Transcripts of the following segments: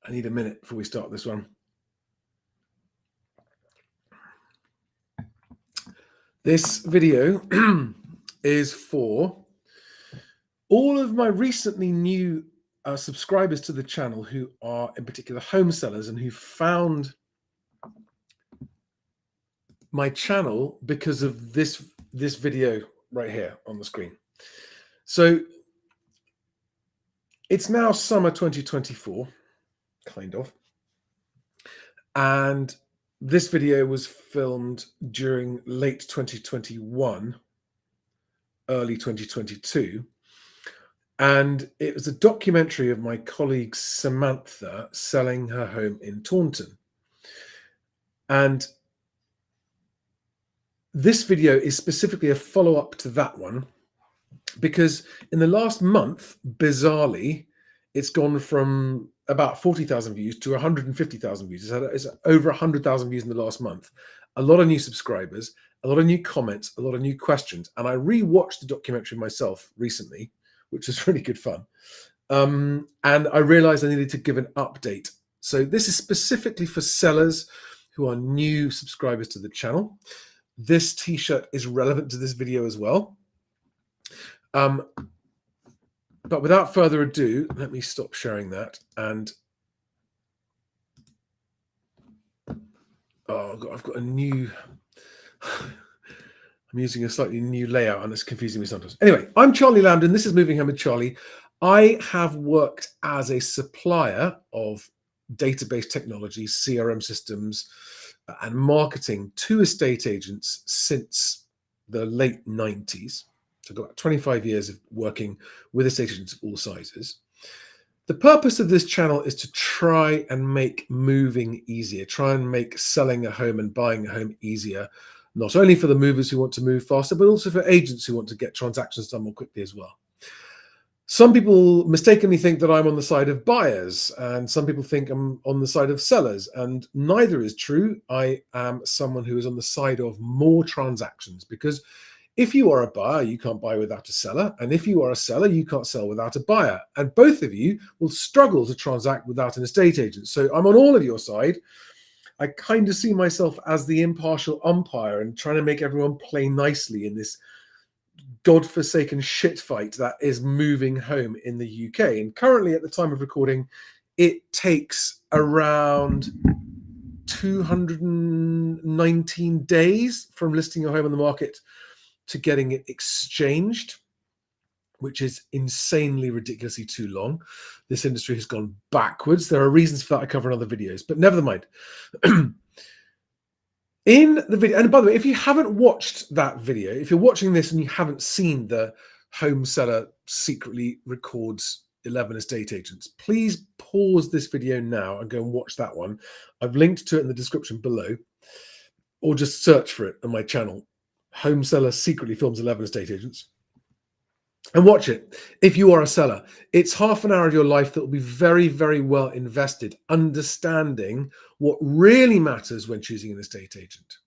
I need a minute before we start this one. This video is for all of my recently new subscribers to the channel who are in particular home sellers and who found my channel because of this video right here on the screen. So it's now summer 2024, kind of. And this video was filmed during late 2021, early 2022. And it was a documentary of my colleague Samantha selling her home in Taunton. And this video is specifically a follow-up to that one, because in the last month, bizarrely, it's gone from about 40,000 views to 150,000 views. It's over 100,000 views in the last month. A lot of new subscribers, a lot of new comments, a lot of new questions. And I rewatched the documentary myself recently, which was really good fun. And I realized I needed to give an update. So this is specifically for sellers who are new subscribers to the channel. This t-shirt is relevant to this video as well. But without further ado, let me stop sharing that. And I've got a new, I'm using a slightly new layout and it's confusing me sometimes. Anyway, I'm Charlie Lambden. This is Moving Home with Charlie. I have worked as a supplier of database technology, CRM systems, and marketing to estate agents since the late 90s. So I've got about 25 years of working with estate agents of all sizes. The purpose of this channel is to try and make moving easier, try and make selling a home and buying a home easier, not only for the movers who want to move faster, but also for agents who want to get transactions done more quickly as well. Some people mistakenly think that I'm on the side of buyers, and some people think I'm on the side of sellers, and neither is true. I am someone who is on the side of more transactions, because if you are a buyer, you can't buy without a seller. And if you are a seller, you can't sell without a buyer. And both of you will struggle to transact without an estate agent. So I'm on all of your side. I kind of see myself as the impartial umpire and trying to make everyone play nicely in this godforsaken shit fight that is moving home in the UK. And currently, at the time of recording, it takes around 219 days from listing your home on the market to getting it exchanged, which is insanely ridiculously too long. This industry has gone backwards. There are reasons for that I cover in other videos, but never mind. In the video, and by the way, if you haven't watched that video, if you're watching this and you haven't seen the home seller secretly records 11 estate agents, please pause this video now and go and watch that one. I've linked to it in the description below, or just search for it on my channel. Home seller secretly films 11 estate agents, and watch it. If you are a seller, it's half an hour of your life that will be very, very well invested understanding what really matters when choosing an estate agent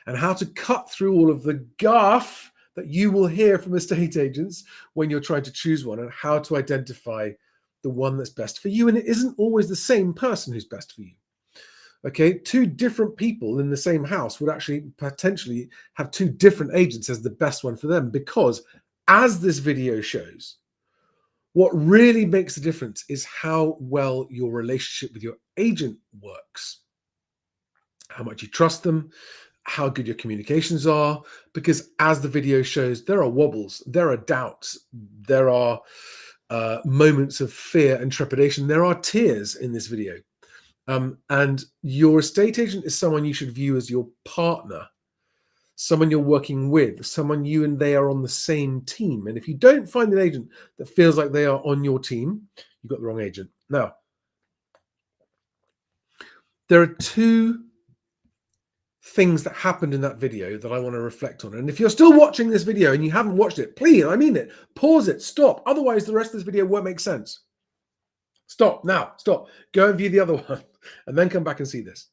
and how to cut through all of the guff that you will hear from estate agents when you're trying to choose one, and how to identify the one that's best for you. And it isn't always the same person who's best for you. Okay, two different people in the same house would actually potentially have two different agents as the best one for them, because as this video shows, what really makes the difference is how well your relationship with your agent works, how much you trust them, how good your communications are, because as the video shows, there are wobbles, there are doubts, there are moments of fear and trepidation, there are tears in this video. And your estate agent is someone you should view as your partner, someone you're working with, someone you and they are on the same team. And if you don't find an agent that feels like they are on your team, you've got the wrong agent. Now, there are two things that happened in that video that I want to reflect on. And if you're still watching this video and you haven't watched it, please, I mean it, pause it, stop. Otherwise, the rest of this video won't make sense. Stop now, stop. Go and view the other one and then come back and see this.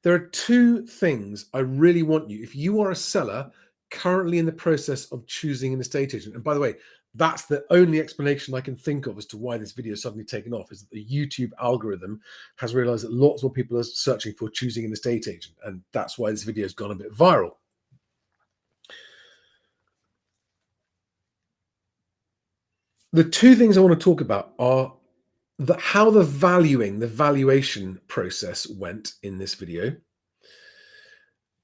There are two things I really want you, if you are a seller currently in the process of choosing an estate agent. And by the way, That's the only explanation I can think of as to why this video is suddenly taken off, is that the YouTube algorithm has realized that lots more people are searching for choosing an estate agent, and that's why this video has gone a bit viral. The two things I want to talk about are how the valuation process went in this video,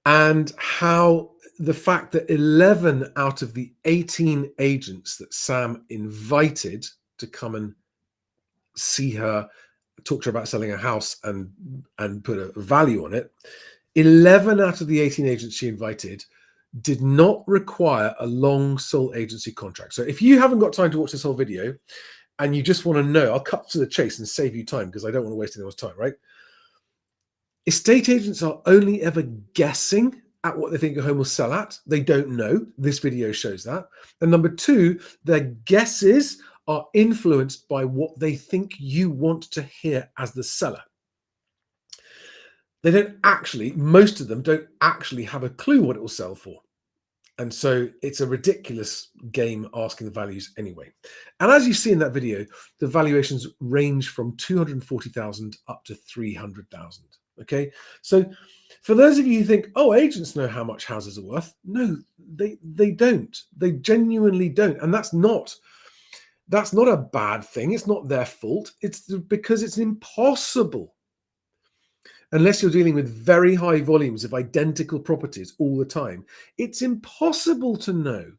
and how the fact that 11 out of the 18 agents that Sam invited to come and see her, talk to her about selling a house and put a value on it, 11 out of the 18 agents she invited did not require a long sole agency contract. So if you haven't got time to watch this whole video and you just want to know, I'll cut to the chase and save you time because I don't want to waste anyone's time, right? Estate agents are only ever guessing at what they think a home will sell at. They don't know. This video shows that. And number two, their guesses are influenced by what they think you want to hear as the seller. They don't actually, most of them don't actually have a clue what it will sell for. And so it's a ridiculous game asking the values anyway. And as you see in that video, the valuations range from 240,000 up to 300,000. Okay. So for those of you who think, oh, agents know how much houses are worth. No, they don't. They genuinely don't. And that's not a bad thing. It's not their fault. It's because it's impossible. Unless you're dealing with very high volumes of identical properties all the time, it's impossible to know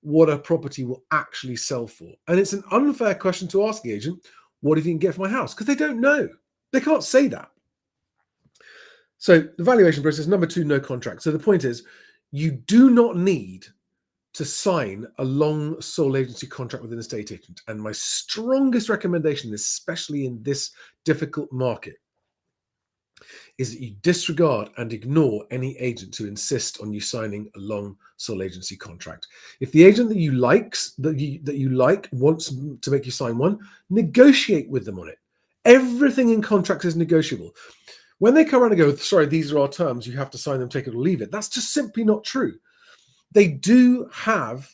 what a property will actually sell for. And it's an unfair question to ask the agent, what do you think you can get for my house? Because they don't know. They can't say that. So the valuation process, number two, no contract. So the point is, you do not need to sign a long sole agency contract with an estate agent. And my strongest recommendation, especially in this difficult market, is that you disregard and ignore any agents who insist on you signing a long sole agency contract. If the agent that you like wants to make you sign one, negotiate with them on it. Everything in contracts is negotiable. When they come around and go, sorry, these are our terms, you have to sign them, take it or leave it, that's just simply not true. They do have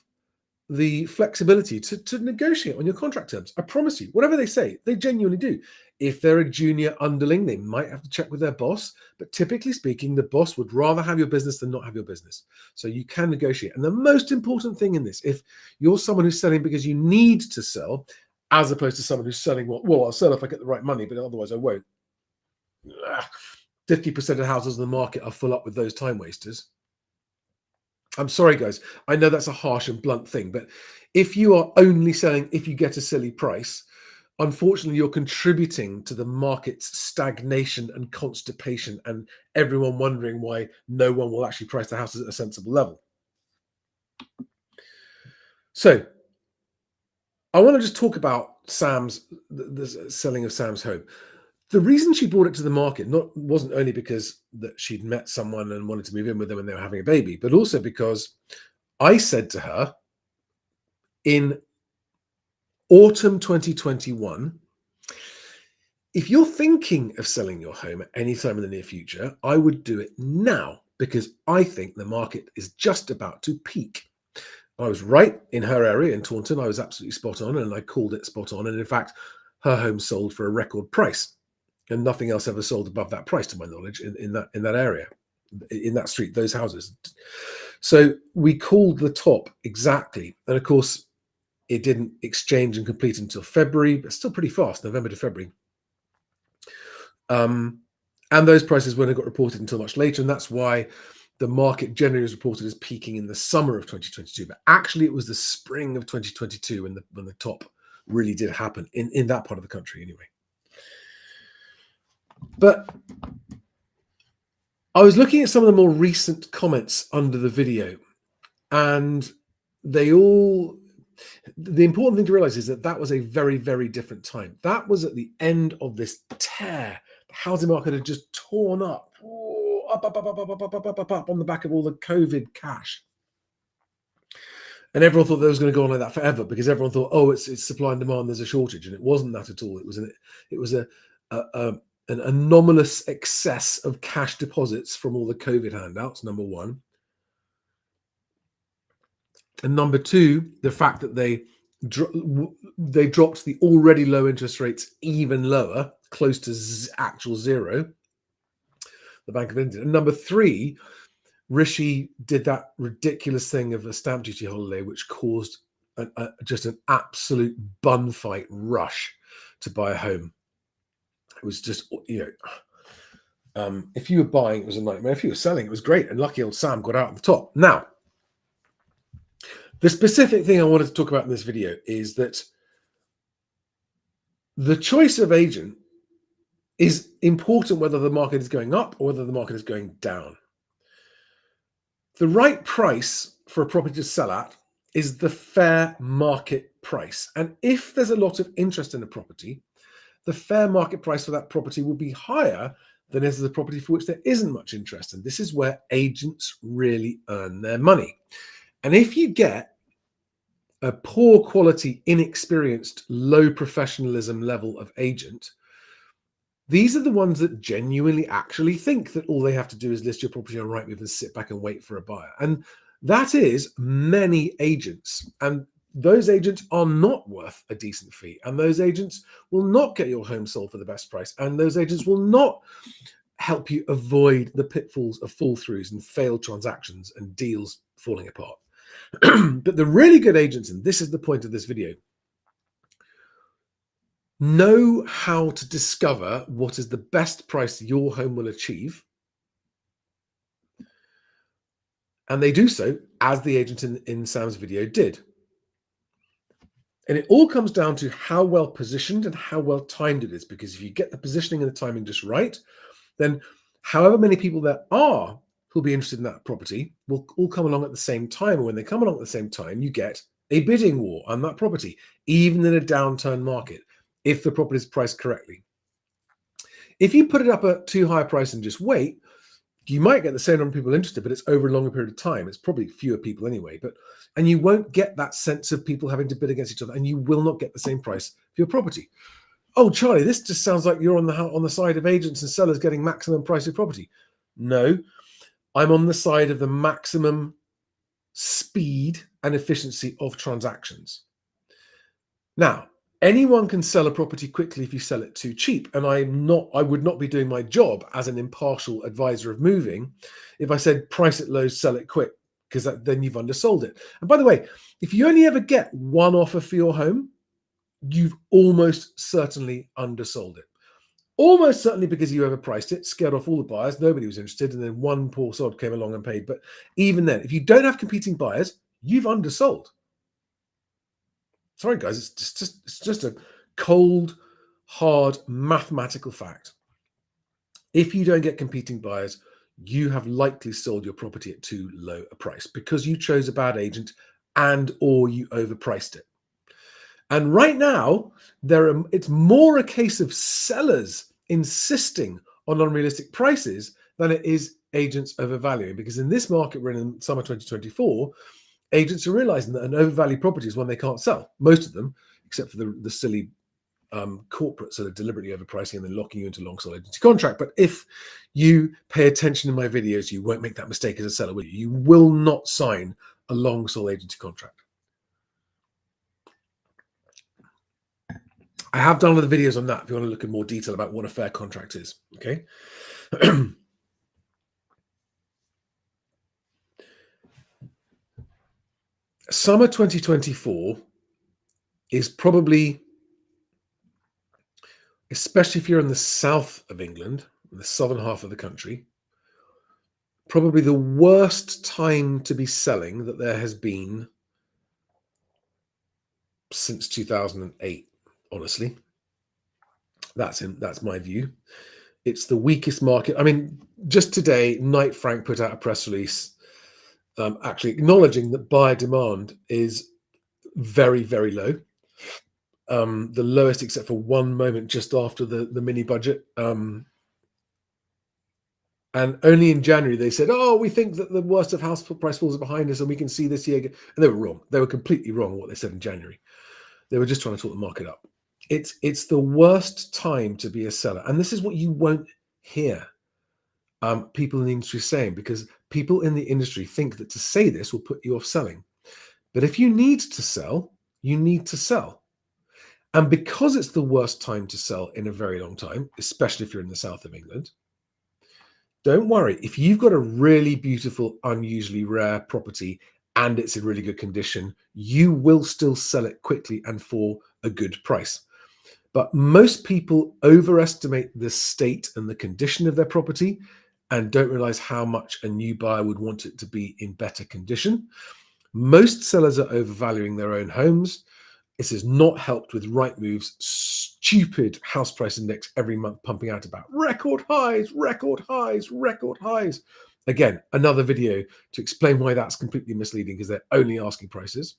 the flexibility to negotiate on your contract terms. I promise you, whatever they say, they genuinely do. If they're a junior underling, they might have to check with their boss, but typically speaking, the boss would rather have your business than not have your business. So you can negotiate. And the most important thing in this, if you're someone who's selling because you need to sell, as opposed to someone who's selling, well, I'll sell if I get the right money, but otherwise I won't. 50% of houses in the market are full up with those time wasters. I'm sorry, guys. I know that's a harsh and blunt thing, but if you are only selling if you get a silly price, unfortunately, you're contributing to the market's stagnation and constipation and everyone wondering why no one will actually price the houses at a sensible level. So I want to just talk about the selling of Sam's home. The reason she brought it to the market wasn't only because that she'd met someone and wanted to move in with them and they were having a baby, but also because I said to her in autumn 2021, if you're thinking of selling your home at any time in the near future, I would do it now because I think the market is just about to peak. I was right in her area in Taunton. I was absolutely spot on and I called it spot on. And in fact, her home sold for a record price. And nothing else ever sold above that price, to my knowledge, in that area, in that street, those houses. So we called the top exactly, and of course, it didn't exchange and complete until February, but still pretty fast, November to February. And those prices wouldn't have got reported until much later, and that's why the market generally was reported as peaking in the summer of 2022. But actually, it was the spring of 2022 when the top really did happen in that part of the country, anyway. But I was looking at some of the more recent comments under the video, and the important thing to realize is that was a very, very different time. That was at the end of this tear. The housing market had just torn up, up on the back of all the COVID cash. And everyone thought that was going to go on like that forever because everyone thought, oh, it's supply and demand, there's a shortage. And it wasn't that at all. It was an anomalous excess of cash deposits from all the COVID handouts, number one. And number two, the fact that they they dropped the already low interest rates even lower, close to actual zero, the Bank of England. And number three, Rishi did that ridiculous thing of a stamp duty holiday, which caused just an absolute bun fight rush to buy a home. It was just, if you were buying, it was a nightmare. If you were selling, it was great. And lucky old Sam got out at the top. Now, the specific thing I wanted to talk about in this video is that the choice of agent is important whether the market is going up or whether the market is going down. The right price for a property to sell at is the fair market price. And if there's a lot of interest in a property, the fair market price for that property will be higher than is the property for which there isn't much interest. And this is where agents really earn their money. And if you get a poor quality, inexperienced, low professionalism level of agent, these are the ones that genuinely actually think that all they have to do is list your property on Rightmove and sit back and wait for a buyer. And that is many agents. And those agents are not worth a decent fee. And those agents will not get your home sold for the best price. And those agents will not help you avoid the pitfalls of fall throughs and failed transactions and deals falling apart. But the really good agents, and this is the point of this video, know how to discover what is the best price your home will achieve. And they do so as the agent in Sam's video did. And it all comes down to how well positioned and how well timed it is. Because if you get the positioning and the timing just right, then however many people there are who'll be interested in that property will all come along at the same time. And when they come along at the same time, you get a bidding war on that property, even in a downturn market, if the property is priced correctly. If you put it up at too high a price and just wait, you might get the same number of people interested, but it's over a longer period of time. It's probably fewer people anyway, and you won't get that sense of people having to bid against each other, and you will not get the same price for your property. Oh, Charlie, this just sounds like you're on the side of agents and sellers getting maximum price of property. No, I'm on the side of the maximum speed and efficiency of transactions. Now, anyone can sell a property quickly if you sell it too cheap. And I would not be doing my job as an impartial advisor of moving if I said price it low, sell it quick, because then you've undersold it. And by the way, if you only ever get one offer for your home, you've almost certainly undersold it. Almost certainly because you overpriced it, scared off all the buyers, nobody was interested, and then one poor sod came along and paid. But even then, if you don't have competing buyers, you've undersold. Sorry, guys, it's just a cold, hard mathematical fact. If you don't get competing buyers, you have likely sold your property at too low a price because you chose a bad agent or you overpriced it. And right now, it's more a case of sellers insisting on unrealistic prices than it is agents overvaluing. Because in this market we're in summer 2024, agents are realizing that an overvalued property is one they can't sell. Most of them, except for the silly corporates that are deliberately overpricing and then locking you into long sole agency contract. But if you pay attention in my videos, you won't make that mistake as a seller, will you? You will not sign a long sole agency contract. I have done other videos on that if you want to look in more detail about what a fair contract is. Okay. Summer 2024 is probably, especially if you're in the south of England, in the southern half of the country, probably the worst time to be selling that there has been since 2008, honestly. That's my view. It's the weakest market. I mean, just today, Knight Frank put out a press release actually acknowledging that buyer demand is very, very low. The lowest except for one moment just after the mini budget. And only in January they said, oh, we think that the worst of house price falls are behind us and we can see this year. And they were wrong. They were completely wrong what they said in January. They were just trying to talk the market up. It's the worst time to be a seller. And this is what you won't hear people in the industry saying, because people in the industry think that to say this will put you off selling. But if you need to sell, you need to sell. And because it's the worst time to sell in a very long time, especially if you're in the south of England, don't worry. If you've got a really beautiful, unusually rare property and it's in really good condition, you will still sell it quickly and for a good price. But most people overestimate the state and the condition of their property and don't realize how much a new buyer would want it to be in better condition. Most sellers are overvaluing their own homes. This is not helped with Rightmove's stupid house price index every month pumping out about record highs, record highs, record highs. Again, another video to explain why that's completely misleading because they're only asking prices.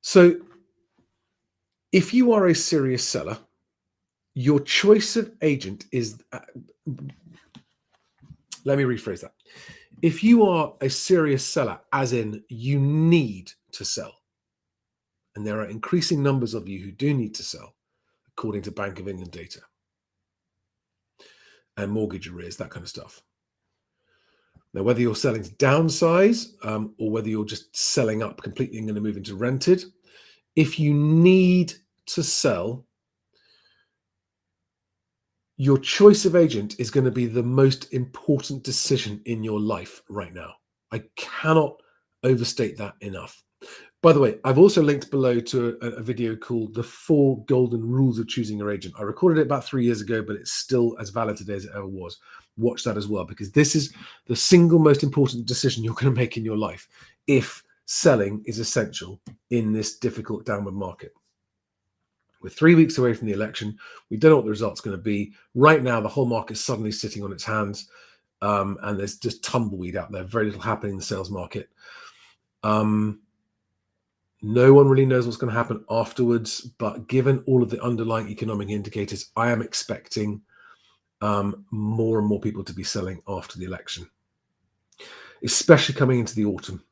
So if you are a serious seller, your choice of agent is, let me rephrase that. If you are a serious seller, as in you need to sell, and there are increasing numbers of you who do need to sell, according to Bank of England data, and mortgage arrears, that kind of stuff. Now, whether you're selling to downsize or whether you're just selling up completely and going to move into rented, if you need to sell, your choice of agent is going to be the most important decision in your life right now. I cannot overstate that enough. By the way, I've also linked below to a video called The 4 Golden Rules of Choosing Your Agent. I recorded it about 3 years ago, but it's still as valid today as it ever was. Watch that as well, because this is the single most important decision you're going to make in your life if selling is essential in this difficult downward market. We're 3 weeks away from the election. We don't know what the result's going to be. Right now, the whole market's suddenly sitting on its hands, and there's just tumbleweed out there. Very little happening in the sales market. No one really knows what's going to happen afterwards, but given all of the underlying economic indicators, I am expecting more and more people to be selling after the election, especially coming into the autumn.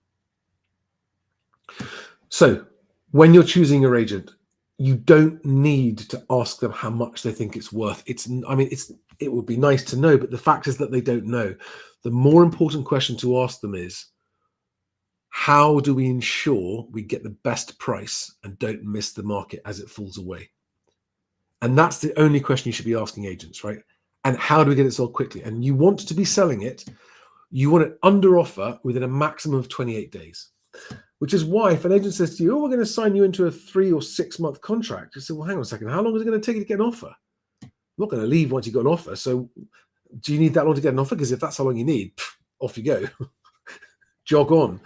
So when you're choosing your agent, you don't need to ask them how much they think it's worth. It would be nice to know, but the fact is that they don't know. The more important question to ask them is, how do we ensure we get the best price and don't miss the market as it falls away? And that's the only question you should be asking agents, right? And how do we get it sold quickly? And you want to be selling it, you want it under offer within a maximum of 28 days, which is why if an agent says to you, oh, we're going to sign you into a 3 or 6 month contract, you say, well, hang on a second, how long is it going to take you to get an offer? I'm not going to leave once you've got an offer. So do you need that long to get an offer? Because if that's how long you need, off you go. Jog on.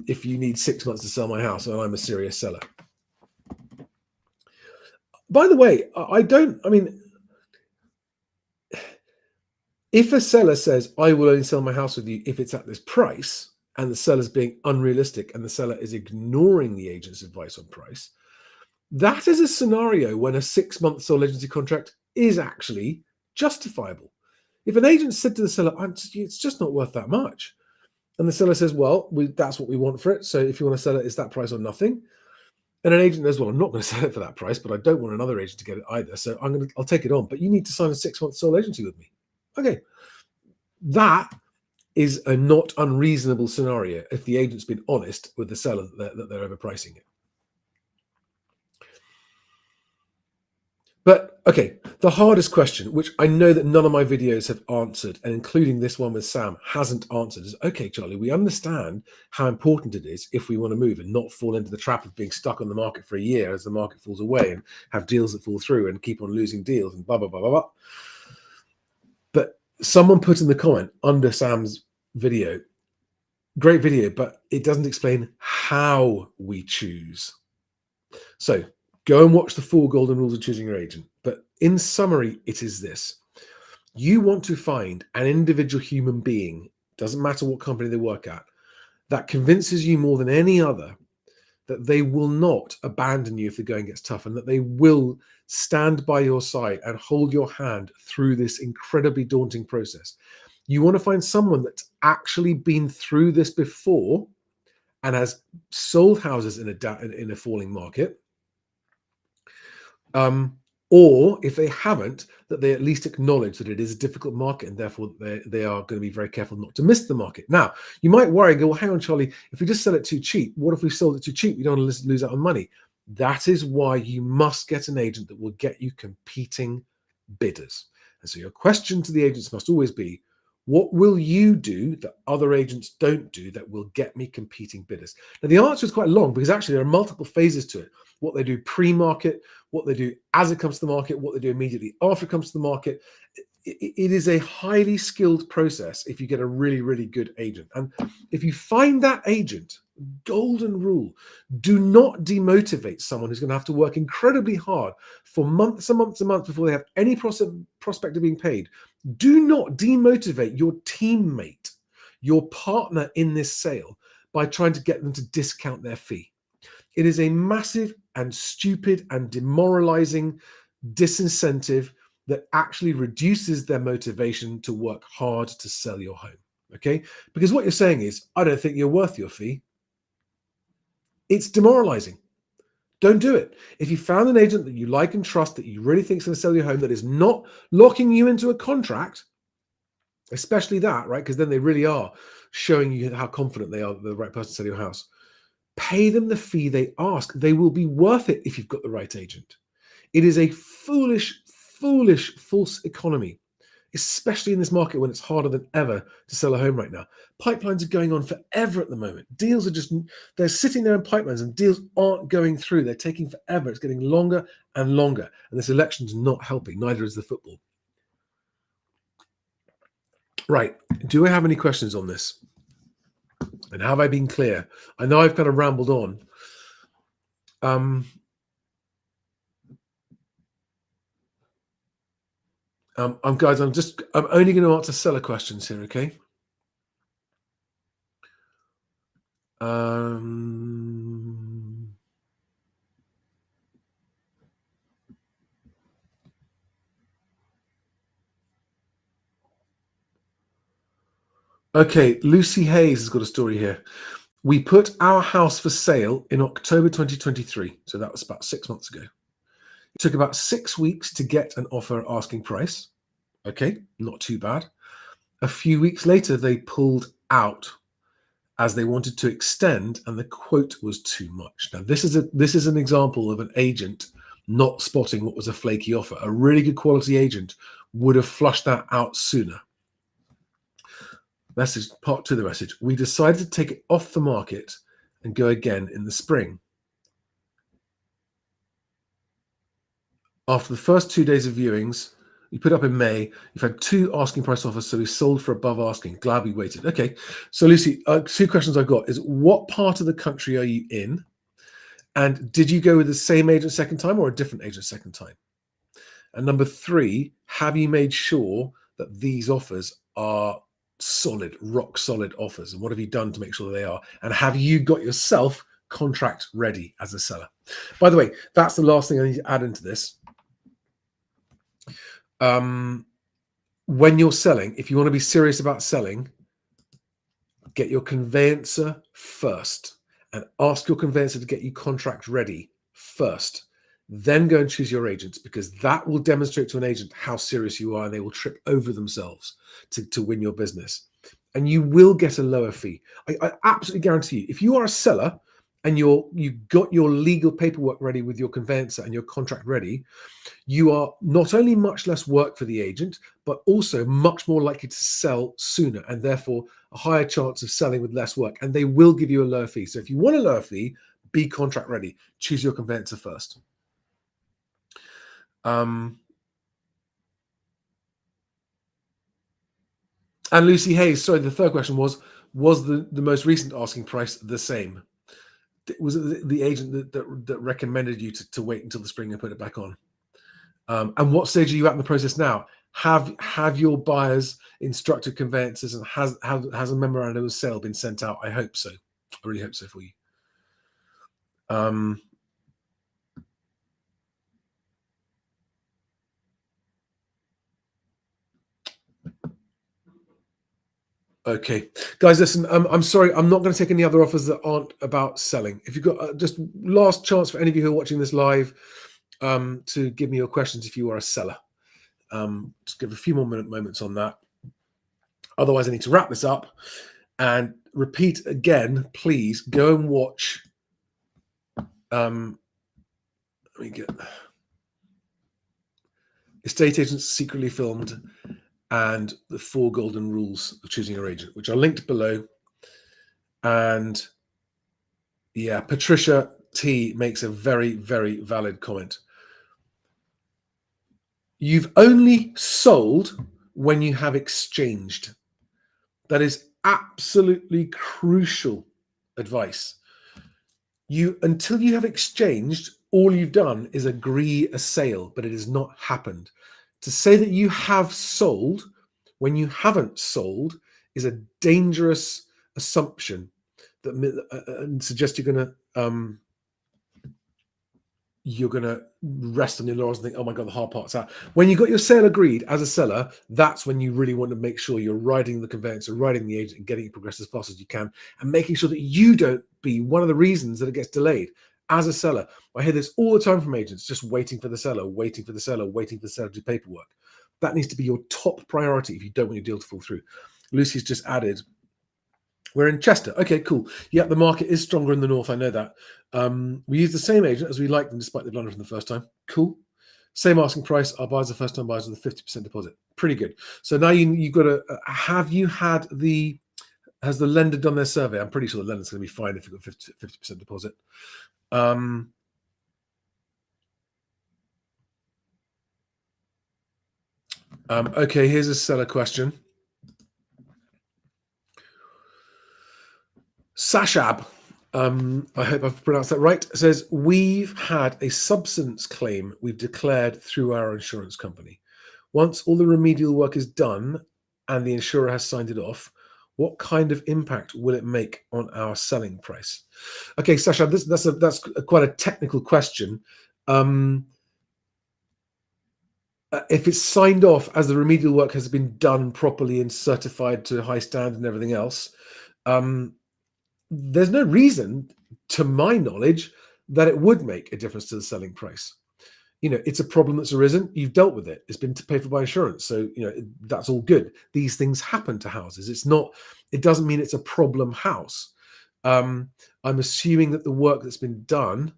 If you need 6 months to sell my house and I'm a serious seller. By the way, if a seller says, I will only sell my house with you if it's at this price, and the seller's being unrealistic and the seller is ignoring the agent's advice on price, that is a scenario when a 6 month sole agency contract is actually justifiable. If an agent said to the seller, it's just not worth that much, and the seller says, well, that's what we want for it. So if you want to sell it, it's that price or nothing. And an agent knows, well, I'm not going to sell it for that price, but I don't want another agent to get it either. So I'll take it on. But you need to sign a 6 month sole agency with me. Okay. That is a not unreasonable scenario if the agent's been honest with the seller that they're overpricing it. But okay, the hardest question, which I know that none of my videos have answered, and including this one with Sam hasn't answered, is, okay, Charlie, we understand how important it is if we want to move and not fall into the trap of being stuck on the market for a year as the market falls away and have deals that fall through and keep on losing deals and blah, blah, blah, blah, blah. But someone put in the comment under Sam's video, great video, but it doesn't explain how we choose. So go and watch the 4 Golden Rules of Choosing Your Agent. But in summary, it is this. You want to find an individual human being, doesn't matter what company they work at, that convinces you more than any other that they will not abandon you if the going gets tough and that they will stand by your side and hold your hand through this incredibly daunting process. You want to find someone that's actually been through this before and has sold houses in a falling market, Or if they haven't, that they at least acknowledge that it is a difficult market and therefore they are going to be very careful not to miss the market. Now, you might worry and go, well, hang on, Charlie, if we just sell it too cheap, what if we sold it too cheap? We don't want to lose out on money. That is why you must get an agent that will get you competing bidders. And so your question to the agents must always be, what will you do that other agents don't do that will get me competing bidders? Now, the answer is quite long because actually there are multiple phases to it. What they do pre-market, what they do as it comes to the market, what they do immediately after it comes to the market. It is a highly skilled process if you get a really, really good agent. And if you find that agent, golden rule, do not demotivate someone who's going to have to work incredibly hard for months and months and months before they have any prospect of being paid. Do not demotivate your teammate, your partner in this sale, by trying to get them to discount their fee. It is a massive and stupid and demoralizing disincentive that actually reduces their motivation to work hard to sell your home. Okay? Because what you're saying is, I don't think you're worth your fee. It's demoralizing. Don't do it. If you found an agent that you like and trust, that you really think is going to sell your home, that is not locking you into a contract, especially that, right? Because then they really are showing you how confident they are that they're the right person to sell your house. Pay them the fee they ask. They will be worth it if you've got the right agent. It is a foolish, foolish, false economy, especially in this market when it's harder than ever to sell a home right now. Pipelines are going on forever at the moment. Deals are just, they're sitting there in pipelines and deals aren't going through. They're taking forever. It's getting longer and longer. And this election's not helping. Neither is the football. Right. Do I have any questions on this? And have I been clear? I know I've kind of rambled on. Guys, I'm only going to answer seller questions here, okay? Okay, Lucy Hayes has got a story here. We put our house for sale in October 2023, so that was about 6 months ago. It took about 6 weeks to get an offer asking price. Okay, not too bad. A few weeks later, they pulled out as they wanted to extend, and the quote was too much. Now, this is an example of an agent not spotting what was a flaky offer. A really good quality agent would have flushed that out sooner. Message part 2 of the message. We decided to take it off the market and go again in the spring. After the first 2 days of viewings, we put up in May. You've had 2 asking price offers, so we sold for above asking. Glad we waited. Okay, so Lucy, 2 questions I've got is, what part of the country are you in? And did you go with the same agent second time or a different agent second time? And number 3, have you made sure that these offers are solid, rock solid offers? And what have you done to make sure that they are? And have you got yourself contract ready as a seller? By the way, that's the last thing I need to add into this. When you're selling, if you want to be serious about selling, get your conveyancer first and ask your conveyancer to get you contract ready first. Then go and choose your agents, because that will demonstrate to an agent how serious you are, and they will trip over themselves to win your business. And you will get a lower fee. I absolutely guarantee you, if you are a seller and you've got your legal paperwork ready with your conveyancer and your contract ready, you are not only much less work for the agent, but also much more likely to sell sooner, and therefore a higher chance of selling with less work. And they will give you a lower fee. So if you want a lower fee, be contract ready. Choose your conveyancer first. And Lucy Hayes, sorry, the third question was the most recent asking price the same? Was it the agent that recommended you to wait until the spring and put it back on? And what stage are you at in the process now? Have your buyers instructed conveyancers, and has a memorandum of sale been sent out? I hope so. I really hope so for you. Okay, guys, listen, I'm sorry, I'm not going to take any other offers that aren't about selling. If you've got just last chance for any of you who are watching this live, to give me your questions if you are a seller. Just give a few more moments on that. Otherwise, I need to wrap this up and repeat again. Please go and watch. Let me get Estate Agents Secretly Filmed and the 4 Golden Rules of Choosing Your Agent, which are linked below. And yeah, Patricia T makes a very, very valid comment. You've only sold when you have exchanged. That is absolutely crucial advice. Until you have exchanged, all you've done is agree a sale, but it has not happened. To say that you have sold when you haven't sold is a dangerous assumption that suggests you're going to rest on your laurels and think, oh my God, the hard part's out. When you got your sale agreed as a seller, that's when you really want to make sure you're riding the conveyancer, riding the agent, and getting it progressed as fast as you can, and making sure that you don't be one of the reasons that it gets delayed. As a seller, I hear this all the time from agents, just waiting for the seller, waiting for the seller, waiting for the seller to do paperwork. That needs to be your top priority if you don't want your deal to fall through. Lucy's just added, we're in Chester. Okay, cool. Yeah, the market is stronger in the north. I know that. We use the same agent as we liked them despite the blunder from the first time. Cool. Same asking price. Our buyers are first-time buyers with a 50% deposit. Pretty good. So now you've got to, has the lender done their survey? I'm pretty sure the lender's going to be fine if you've got 50% deposit. Okay, here's a seller question. Sashab, I hope I've pronounced that right, says, we've had a substance claim we've declared through our insurance company. Once all the remedial work is done and the insurer has signed it off, what kind of impact will it make on our selling price? Okay, Sashab, that's quite a technical question. If it's signed off as the remedial work has been done properly and certified to high standard and everything else, there's no reason, to my knowledge, that it would make a difference to the selling price. It's a problem that's arisen. You've dealt with it. It's been paid for by insurance. So, that's all good. These things happen to houses. It doesn't mean it's a problem house. I'm assuming that the work that's been done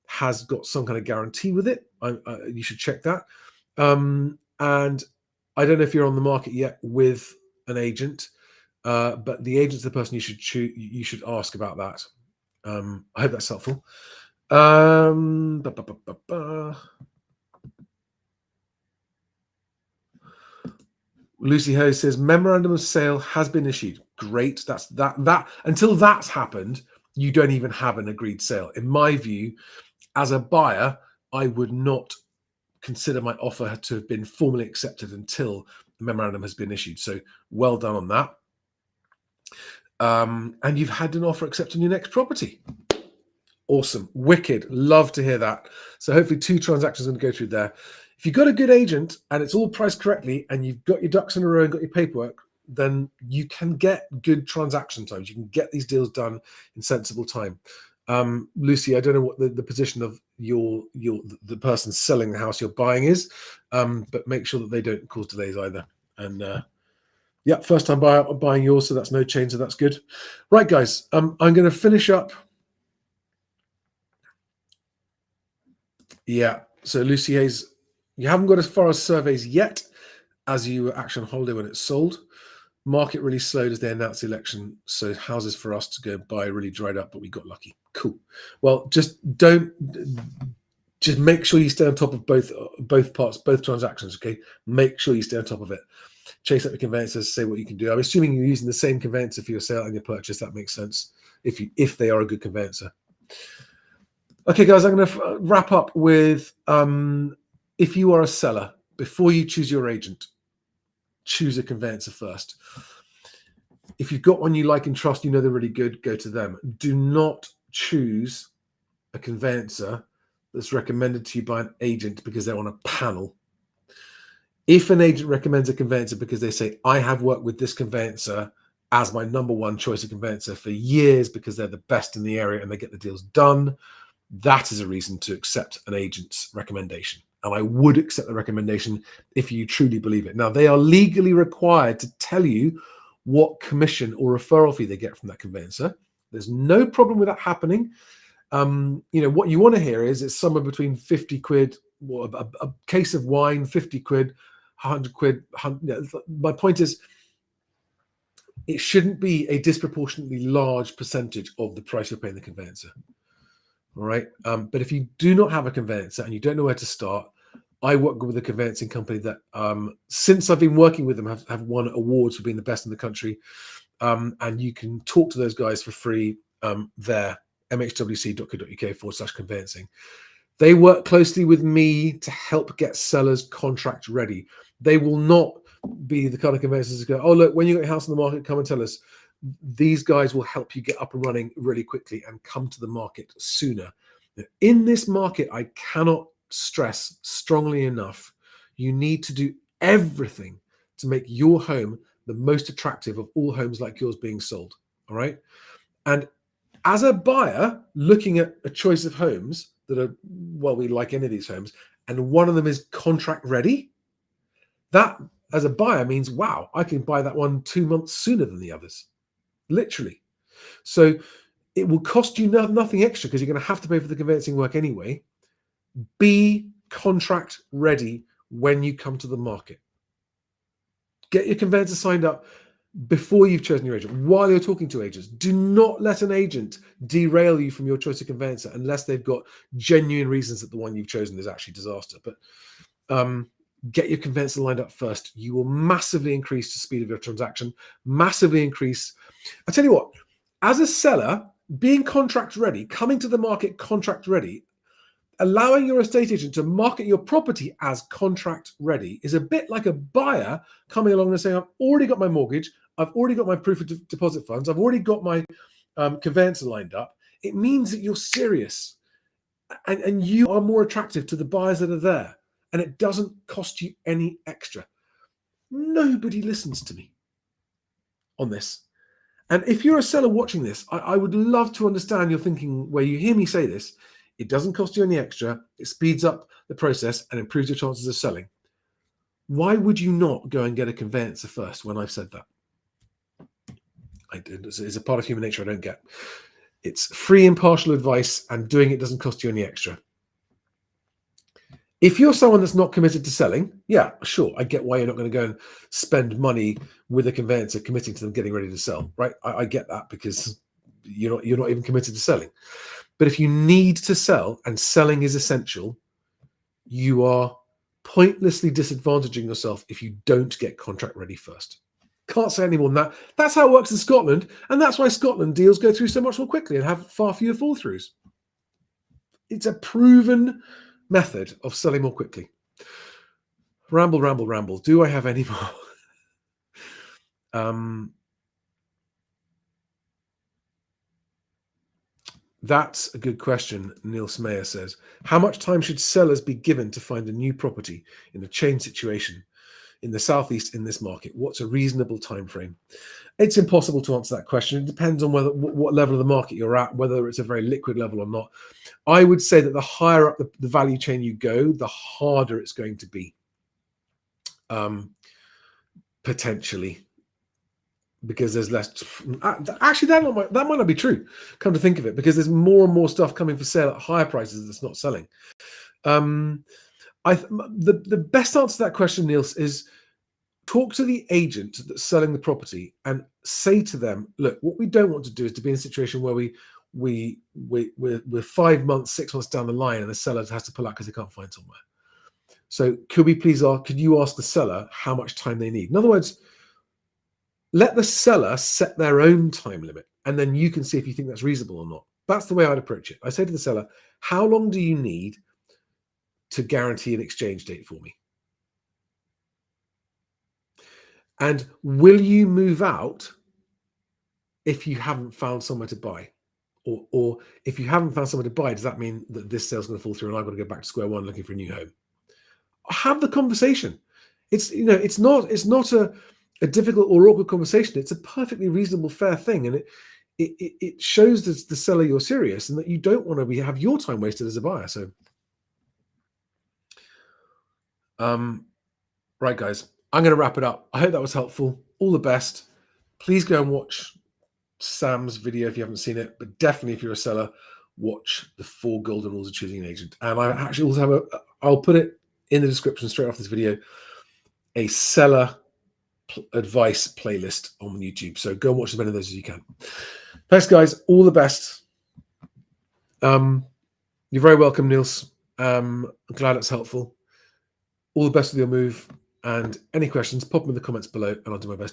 has got some kind of guarantee with it. You should check that. And I don't know if you're on the market yet with an agent. But the agent's the person you should ask about that. I hope that's helpful. Lucy Ho says memorandum of sale has been issued. Great. That's that. Until that's happened, you don't even have an agreed sale. In my view, as a buyer, I would not consider my offer to have been formally accepted until the memorandum has been issued. So well done on that. And you've had an offer accepted on your next property. Awesome. Wicked. Love to hear that. So hopefully 2 transactions are going to go through there. If you've got a good agent and it's all priced correctly and you've got your ducks in a row and got your paperwork, then you can get good transaction times. You can get these deals done in sensible time. Lucy, I don't know what the position of the person selling the house you're buying is, but make sure that they don't cause delays either. And yeah, first time buyer buying yours, so that's no change, so that's good. Right, guys, I'm going to finish up. Yeah, so Lucy Hayes, you haven't got as far as surveys yet as you were actually on holiday when it sold. Market really slowed as they announced the election, so houses for us to go buy really dried up, but we got lucky. Cool. Well, just make sure you stay on top of both parts, both transactions, okay? Make sure you stay on top of it. Chase up the conveyancers, say what you can do. I'm assuming you're using the same conveyancer for your sale and your purchase. That makes sense if they are a good conveyancer. Okay, guys, I'm going to wrap up with if you are a seller, before you choose your agent, choose a conveyancer first. If you've got one you like and trust, they're really good, go to them. Do not choose a conveyancer that's recommended to you by an agent because they're on a panel. If an agent recommends a conveyancer because they say, I have worked with this conveyancer as my number one choice of conveyancer for years because they're the best in the area and they get the deals done, that is a reason to accept an agent's recommendation. And I would accept the recommendation if you truly believe it. Now, they are legally required to tell you what commission or referral fee they get from that conveyancer. There's no problem with that happening. What you want to hear is it's somewhere between 50 quid, a case of wine, 50 quid, 100 quid. My point is, it shouldn't be a disproportionately large percentage of the price you're paying the conveyancer. All right. But if you do not have a conveyancer and you don't know where to start, I work with a conveyancing company that, since I've been working with them, have won awards for being the best in the country. And you can talk to those guys for free there, mhwc.co.uk/conveyancing. They work closely with me to help get sellers contract ready. They will not be the kind of conveyancers who go, oh, look, when you get your house on the market, come and tell us. These guys will help you get up and running really quickly and come to the market sooner. In this market, I cannot stress strongly enough, you need to do everything to make your home the most attractive of all homes like yours being sold. All right. And as a buyer looking at a choice of homes that are, well, we like any of these homes, and one of them is contract ready, that as a buyer means, wow, I can buy that one 2 months sooner than the others, literally. So it will cost you nothing extra because you're going to have to pay for the conveyancing work anyway. Be contract ready when you come to the market. Get your conveyancer signed up before you've chosen your agent, while you're talking to agents. Do not let an agent derail you from your choice of conveyancer unless they've got genuine reasons that the one you've chosen is actually disaster. But get your conveyancer lined up first. You will massively increase the speed of your transaction, massively increase. I tell you what, as a seller, being contract ready, coming to the market contract ready, allowing your estate agent to market your property as contract ready is a bit like a buyer coming along and saying, I've already got my mortgage, I've already got my proof of deposit funds, I've already got my conveyancer lined up. It means that you're serious and you are more attractive to the buyers that are there, and it doesn't cost you any extra. Nobody listens to me on this. And if you're a seller watching this, I would love to understand your thinking where you hear me say this. It doesn't cost you any extra. It speeds up the process and improves your chances of selling. Why would you not go and get a conveyancer first when I've said that? It's a part of human nature I don't get. It's free, impartial advice, and doing it doesn't cost you any extra. If you're someone that's not committed to selling, yeah, sure, I get why you're not going to go and spend money with a conveyancer committing to them getting ready to sell, right? I get that because you're not even committed to selling. But if you need to sell and selling is essential, you are pointlessly disadvantaging yourself if you don't get contract ready first. Can't say any more than that. That's how it works in Scotland, and that's why Scotland deals go through so much more quickly and have far fewer fall throughs. It's a proven method of selling more quickly. Ramble, ramble, ramble. Do I have any more? That's a good question, Neil Smeyer says. How much time should sellers be given to find a new property in a chain situation in the southeast in this market? What's a reasonable time frame? It's impossible to answer that question. It depends on what level of the market you're at, whether it's a very liquid level or not. I would say that the higher up the value chain you go, the harder it's going to be, potentially, because there's less. Actually, that might not be true. Come to think of it, because there's more and more stuff coming for sale at higher prices that's not selling. The best answer to that question, Niels, is talk to the agent that's selling the property and say to them, look, what we don't want to do is to be in a situation where we're 5 months, 6 months down the line and the seller has to pull out because they can't find somewhere. So could you ask the seller how much time they need? In other words, let the seller set their own time limit, and then you can see if you think that's reasonable or not. That's the way I'd approach it. I say to the seller, how long do you need to guarantee an exchange date for me? And will you move out if you haven't found somewhere to buy? Or if you haven't found somewhere to buy, does that mean that this sale's going to fall through and I've got to go back to square one looking for a new home? Have the conversation. It's not a difficult or awkward conversation. It's a perfectly reasonable, fair thing. And it shows the seller you're serious and that you don't want to have your time wasted as a buyer. So, right, guys, I'm going to wrap it up. I hope that was helpful. All the best. Please go and watch Sam's video if you haven't seen it, but definitely if you're a seller, watch the 4 golden rules of choosing an agent. And I actually also have I'll put it in the description straight off this video, a seller advice playlist on YouTube. So go and watch as many of those as you can. Thanks, guys. All the best. You're very welcome, Niels. I'm glad it's helpful. All the best with your move. And any questions, pop them in the comments below, and I'll do my best to